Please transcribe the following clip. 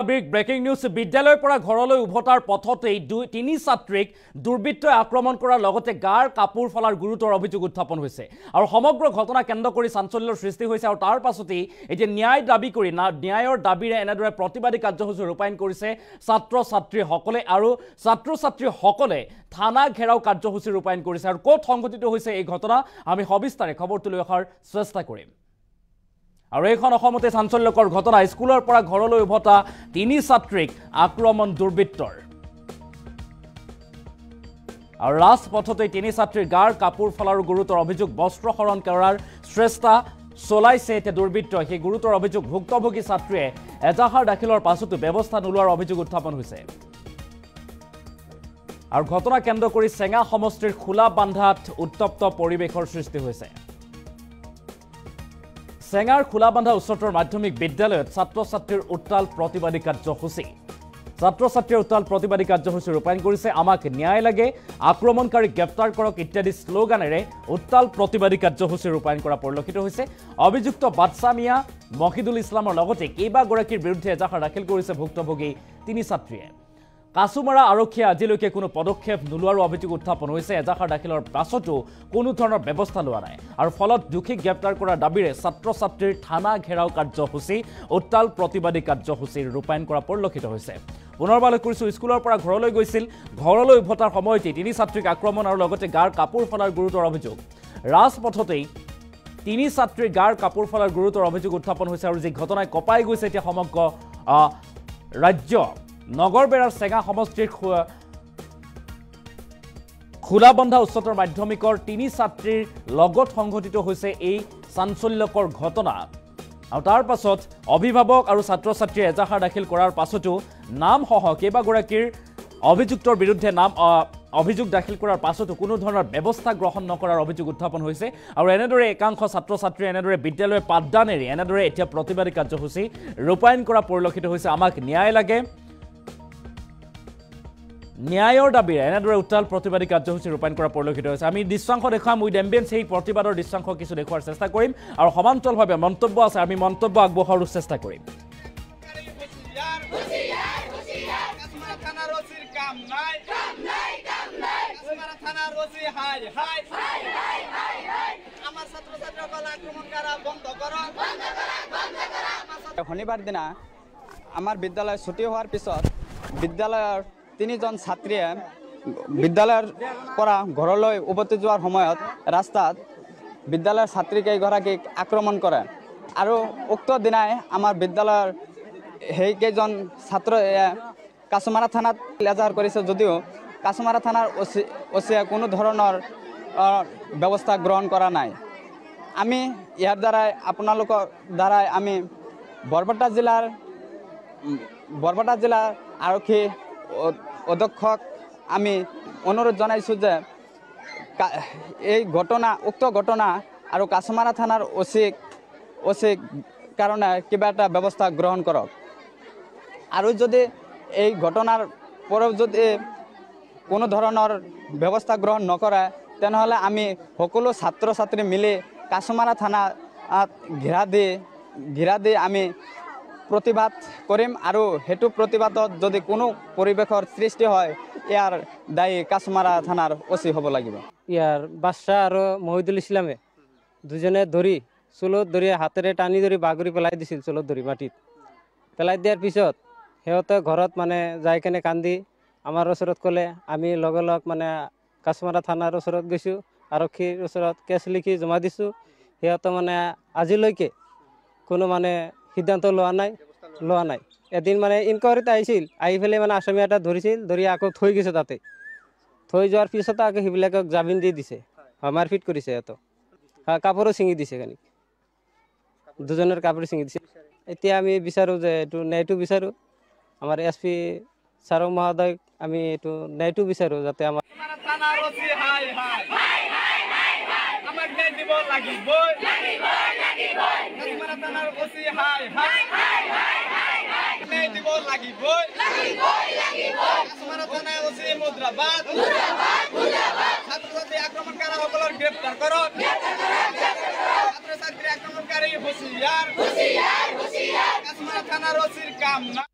Breaking news বিদ্যালয়ৰ পৰা ঘৰলৈ উভতাৰ পথতেই তিনি ছাত্ৰীক দুৰ্বৃত্তই আক্ৰমণ কৰাৰ লগতে গাৰ কাপোৰ ফলাৰ গুৰুতৰ অভিযোগ উত্থাপন হৈছে আৰু সমগ্ৰ ঘটনা কেন্দ্ৰ কৰি চাঞ্চল্যৰ সৃষ্টি হৈছে আৰু তাৰ পাছতেই এতিয়া ন্যায় দাবী কৰি ন্যায়ৰ দাবীৰে এনেদৰে প্ৰতিবাদী কাৰ্যসূচী ৰূপায়ণ কৰিছে ছাত্ৰ-ছাত্ৰীসকলে আৰু ছাত্ৰ-ছাত্ৰীসকলে থানা ঘেৰাও কাৰ্যসূচী ৰূপায়ণ কৰিছে আৰু ক'ত সংঘটিত হৈছে এই ঘটনা আমি সবিস্তাৰে খবৰটো লৈ অহাৰ চেষ্টা কৰিম। আৰু এইখন অসমতে চাঞ্চল্যকৰ ঘটনা স্কুলৰ পৰা ঘৰলৈ উভতা তিনি ছাত্ৰীক আক্ৰমণ দুৰ্বৃত্তৰ আৰু ৰাজপথতে তিনি ছাত্ৰীৰ গাৰ কাপোৰ ফলাৰ গুৰুতৰ অভিযোগ বস্ত্ৰহৰণ কৰাৰ চেষ্টা চলাইছে এতিয়া দুৰ্বৃত্তই সেই গুৰুতৰ অভিযোগ ভুক্তভোগী ছাত্ৰীয়ে এজাহাৰ দাখিলৰ পাছতো ব্যৱস্থা নোলোৱাৰ অভিযোগ উত্থাপন হৈছে আৰু ঘটনা কেন্দ্ৰ কৰি চেঙা সমষ্টিৰ খোলা বান্ধাত উত্তপ্ত পৰিৱেশৰ সৃষ্টি হৈছে। চেঙাৰ খোলাবান্ধা উচ্চতৰ মাধ্যমিক বিদ্যালয়ত ছাত্ৰ-ছাত্ৰীৰ উত্তাল প্ৰতিবাদী কাৰ্যসূচী ৰূপায়ণ কৰিছে আমাক ন্যায় লাগে আক্ৰমণকাৰীক গ্ৰেপ্তাৰ কৰক ইত্যাদি শ্লোগানেৰে উত্তাল প্ৰতিবাদী কাৰ্যসূচী ৰূপায়ণ কৰা পৰিলক্ষিত হৈছে। অভিযুক্ত বাদশা মিয়া মহিদুল ইছলামৰ লগতে কেইবাগৰাকীৰ বিৰুদ্ধে এজাহাৰ দাখিল কৰিছে ভুক্তভোগী তিনি ছাত্ৰীয়ে। কাছুমাৰা আৰক্ষীয়ে আজিলৈকে কোনো পদক্ষেপ নোলোৱাৰ অভিযোগ উত্থাপন হৈছে। এজাহাৰ দাখিলৰ পাছতো কোনো ধৰণৰ ব্যৱস্থা লোৱা নাই আৰু ফলত দোষীক গ্ৰেপ্তাৰ কৰাৰ দাবীৰে ছাত্ৰ-ছাত্ৰীৰ থানা ঘেৰাও কাৰ্যসূচী উত্তাল প্ৰতিবাদী কাৰ্যসূচীৰ ৰূপায়ণ কৰা পৰিলক্ষিত হৈছে। পুনৰবাৰ কৰিছোঁ স্কুলৰ পৰা ঘৰলৈ গৈছিল, ঘৰলৈ উভতাৰ সময়তে তিনি ছাত্ৰীক আক্ৰমণ আৰু লগতে গাৰ কাপোৰ ফলাৰ গুৰুতৰ অভিযোগ। ৰাজপথতেই তিনি ছাত্ৰীৰ গাৰ কাপোৰ ফলাৰ গুৰুতৰ অভিযোগ উত্থাপন হৈছে আৰু যি ঘটনাই কঁপাই গৈছে এতিয়া সমগ্ৰ ৰাজ্য। নগৰবেৰাৰ চেঙা সমষ্টিৰ খোলাবন্ধা উচ্চতৰ মাধ্যমিকৰ তিনি ছাত্ৰীৰ লগত সংঘটিত হৈছে এই চাঞ্চল্যকৰ ঘটনা আৰু তাৰ পাছত অভিভাৱক আৰু ছাত্ৰ-ছাত্ৰীয়ে এজাহাৰ দাখিল কৰাৰ পাছতো নামসহ কেইবাগৰাকীৰ অভিযুক্তৰ বিৰুদ্ধে অভিযোগ দাখিল কৰাৰ পাছতো কোনো ধৰণৰ ব্যৱস্থা গ্ৰহণ নকৰাৰ অভিযোগ উত্থাপন হৈছে আৰু এনেদৰে একাংশ ছাত্ৰ-ছাত্ৰীয়ে এনেদৰে বিদ্যালয়ৰ পাঠদান এৰি এনেদৰে এতিয়া প্ৰতিবাদী কাৰ্যসূচী ৰূপায়ণ কৰা পৰিলক্ষিত হৈছে। আমাক ন্যায় লাগে ন্যায়ৰ দাবীৰে এনেদৰে উত্তাল প্ৰতিবাদী কাৰ্যসূচী ৰূপায়ণ কৰা পৰিলক্ষিত হৈছে। আমি দৃশ্যাংশ দেখুৱাম উইথ এম্বিয়েন্স সেই প্ৰতিবাদৰ দৃশ্যাংশ কিছু দেখুৱাৰ চেষ্টা কৰিম আৰু সমান্তৰালভাৱে মন্তব্য আছে আমি মন্তব্য আগবঢ়োৱাৰ চেষ্টা কৰিম। শনিবাৰ দিনা আমাৰ বিদ্যালয় ছুটি হোৱাৰ পিছত বিদ্যালয়ৰ তিনিজন ছাত্ৰীয়ে বিদ্যালয়ৰ পৰা ঘৰলৈ উভতি যোৱাৰ সময়ত ৰাস্তাত বিদ্যালয়ৰ ছাত্ৰীকেইগৰাকীক আক্ৰমণ কৰে আৰু উক্ত দিনাই আমাৰ বিদ্যালয়ৰ সেইকেইজন ছাত্ৰই কাছুমাৰা থানাত এজাহাৰ কৰিছে যদিও কাছুমাৰা থানাৰ অচিয়ে কোনো ধৰণৰ ব্যৱস্থা গ্ৰহণ কৰা নাই। আমি ইয়াৰ দ্বাৰাই আপোনালোকৰ দ্বাৰাই আমি বৰপেটা জিলাৰ আৰক্ষী অধ্যক্ষক আমি অনুৰোধ জনাইছোঁ যে এই উক্ত ঘটনা আৰু কাছুমাৰা থানাৰ অচিক কাৰণে কিবা এটা ব্যৱস্থা গ্ৰহণ কৰক আৰু যদি এই ঘটনাৰ পৰেও যদি কোনো ধৰণৰ ব্যৱস্থা গ্ৰহণ নকৰে তেনেহ'লে আমি সকলো ছাত্ৰ-ছাত্ৰী মিলি কাছুমাৰা থানাত ঘেৰা দি আমি প্ৰতিবাদ কৰিম আৰু সেইটো প্ৰতিবাদত যদি কোনো পৰিৱেশৰ সৃষ্টি হয় ইয়াৰ দায়ী কাছুমাৰা থানাৰ অচি হ'ব লাগিব। ইয়াৰ বাদশা আৰু মহিদুল ইছলামে দুজনে চুলত ধৰি হাতেৰে টানি ধৰি বাগৰি পেলাই দিছিল। চুলত ধৰি মাটিত পেলাই দিয়াৰ পিছত সিহঁতে ঘৰত মানে যাই কেনে কান্দি আমাৰ ওচৰত ক'লে আমি লগে লগ মানে কাছুমাৰা থানাৰ ওচৰত গৈছোঁ, আৰক্ষীৰ ওচৰত কেছ লিখি জমা দিছোঁ। সিহঁতে মানে আজিলৈকে কোনো মানে সিদ্ধান্ত লোৱা নাই। এদিন মানে ইনকুৱাৰীত আহিছিল, আহি পেলাই মানে আসামী এটা ধৰিছিল, ধৰি আকৌ থৈ গৈছে তাতে। থৈ যোৱাৰ পিছতে আকৌ সেইবিলাকক জামিন দি দিছে, মাৰপিট কৰিছে সিহঁতক, কাপোৰো ছিঙি দিছে কানি দুজনৰ কাপোৰ ছিঙি দিছে। এতিয়া আমি বিচাৰোঁ যে এইটো ন্যায়টো বিচাৰোঁ আমাৰ SP ছাৰ মহোদয়ক আমি এইটো ন্যায়টো বিচাৰোঁ যাতে আমাৰ আক্ৰমণকাৰীসকলক গ্ৰেপ্তাৰ কৰক, ছাত্ৰ-ছাত্ৰী আক্ৰমণকাৰী হুঁচিয়াৰ, কাছুমাৰা থানাৰ অচিৰ কাম নাই।